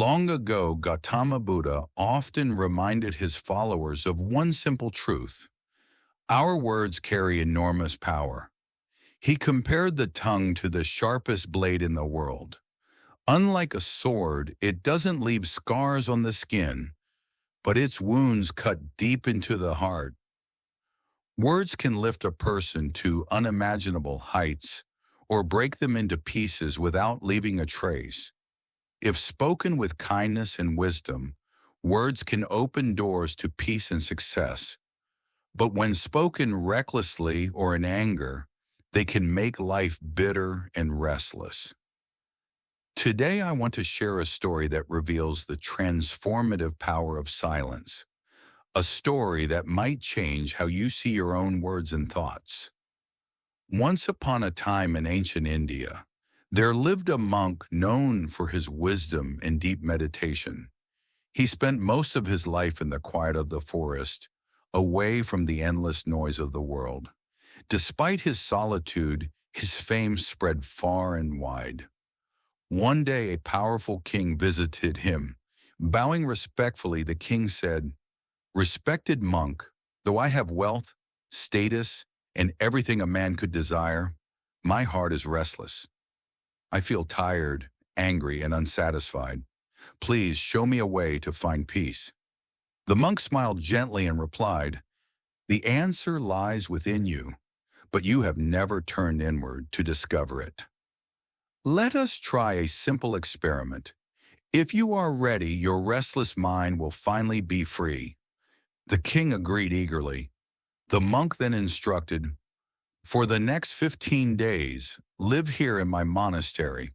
Long ago, Gautama Buddha often reminded his followers of one simple truth. Our words carry enormous power. He compared the tongue to the sharpest blade in the world. Unlike a sword, it doesn't leave scars on the skin, but its wounds cut deep into the heart. Words can lift a person to unimaginable heights or break them into pieces without leaving a trace. If spoken with kindness and wisdom, words can open doors to peace and success. But when spoken recklessly or in anger, they can make life bitter and restless. Today, I want to share a story that reveals the transformative power of silence, a story that might change how you see your own words and thoughts. Once upon a time in ancient India, there lived a monk known for his wisdom and deep meditation. He spent most of his life in the quiet of the forest, away from the endless noise of the world. Despite his solitude, his fame spread far and wide. One day, a powerful king visited him. Bowing respectfully, the king said, "Respected monk, though I have wealth, status, and everything a man could desire, my heart is restless. I feel tired, angry, and unsatisfied. Please show me a way to find peace." The monk smiled gently and replied, "The answer lies within you, but you have never turned inward to discover it. Let us try a simple experiment. If you are ready, your restless mind will finally be free." The king agreed eagerly. The monk then instructed, "For the next 15 days, live here in my monastery.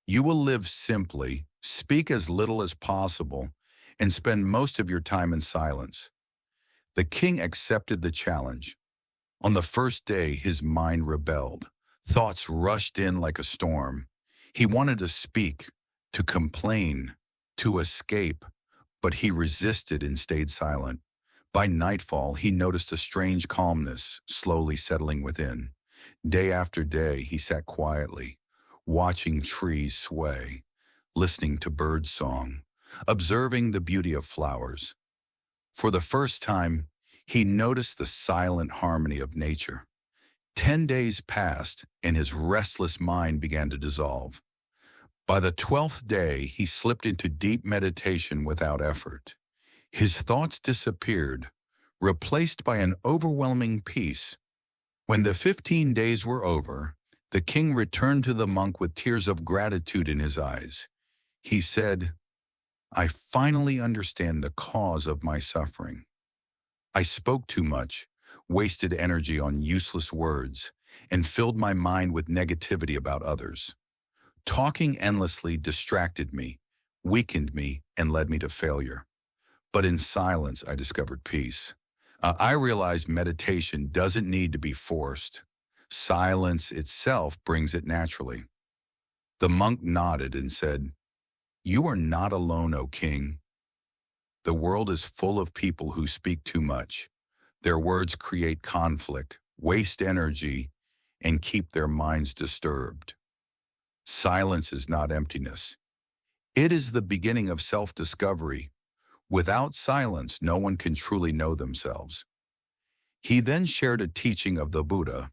You will live simply, speak as little as possible, and spend most of your time in silence." The king accepted the challenge. On the first day, his mind rebelled. Thoughts rushed in like a storm. He wanted to speak, to complain, to escape, but he resisted and stayed silent. By nightfall, he noticed a strange calmness slowly settling within. Day after day, he sat quietly, watching trees sway, listening to bird song, observing the beauty of flowers. For the first time, he noticed the silent harmony of nature. 10 days passed, and his restless mind began to dissolve. By the 12th day, he slipped into deep meditation without effort. His thoughts disappeared, replaced by an overwhelming peace. When the 15 days were over, the king returned to the monk with tears of gratitude in his eyes. He said, "I finally understand the cause of my suffering. I spoke too much, wasted energy on useless words, and filled my mind with negativity about others. Talking endlessly distracted me, weakened me, and led me to failure. But in silence, I discovered peace. I realized meditation doesn't need to be forced. Silence itself brings it naturally." The monk nodded and said, "You are not alone, O king. The world is full of people who speak too much. Their words create conflict, waste energy, and keep their minds disturbed. Silence is not emptiness. It is the beginning of self-discovery. Without silence, no one can truly know themselves." He then shared a teaching of the Buddha.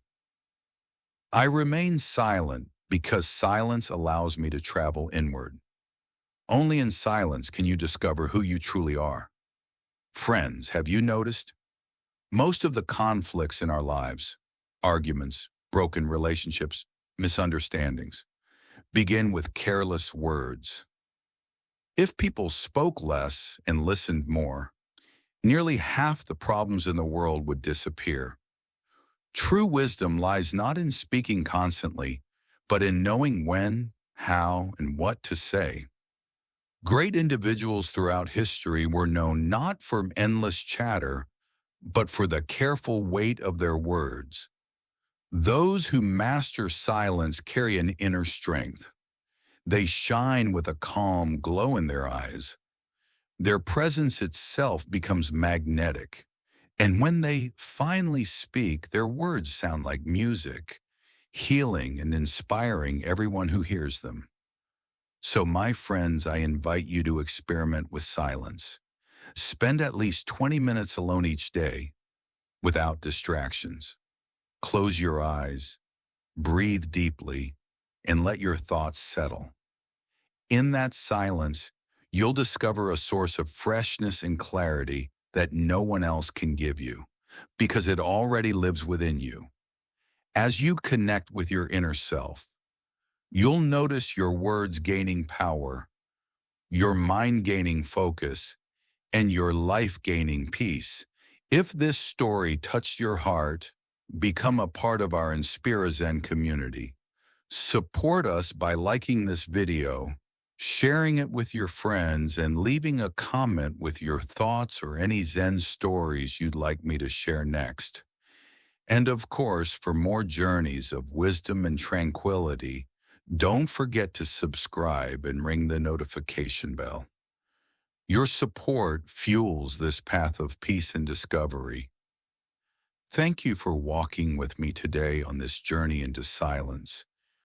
"I remain silent because silence allows me to travel inward. Only in silence can you discover who you truly are." Friends, have you noticed? Most of the conflicts in our lives, arguments, broken relationships, misunderstandings, begin with careless words. If people spoke less and listened more, nearly half the problems in the world would disappear. True wisdom lies not in speaking constantly, but in knowing when, how, and what to say. Great individuals throughout history were known not for endless chatter, but for the careful weight of their words. Those who master silence carry an inner strength. They shine with a calm glow in their eyes. Their presence itself becomes magnetic, and when they finally speak, their words sound like music, healing and inspiring everyone who hears them. So my friends, I invite you to experiment with silence. Spend at least 20 minutes alone each day without distractions. Close your eyes, breathe deeply, and let your thoughts settle. In that silence, you'll discover a source of freshness and clarity that no one else can give you, because it already lives within you. As you connect with your inner self, you'll notice your words gaining power, your mind gaining focus, and your life gaining peace. If this story touched your heart, become a part of our Inspira Zen community. Support us by liking this video, sharing it with your friends, and leaving a comment with your thoughts or any Zen stories you'd like me to share next. And of course, for more journeys of wisdom and tranquility, don't forget to subscribe and ring the notification bell. Your support fuels this path of peace and discovery. Thank you for walking with me today on this journey into silence.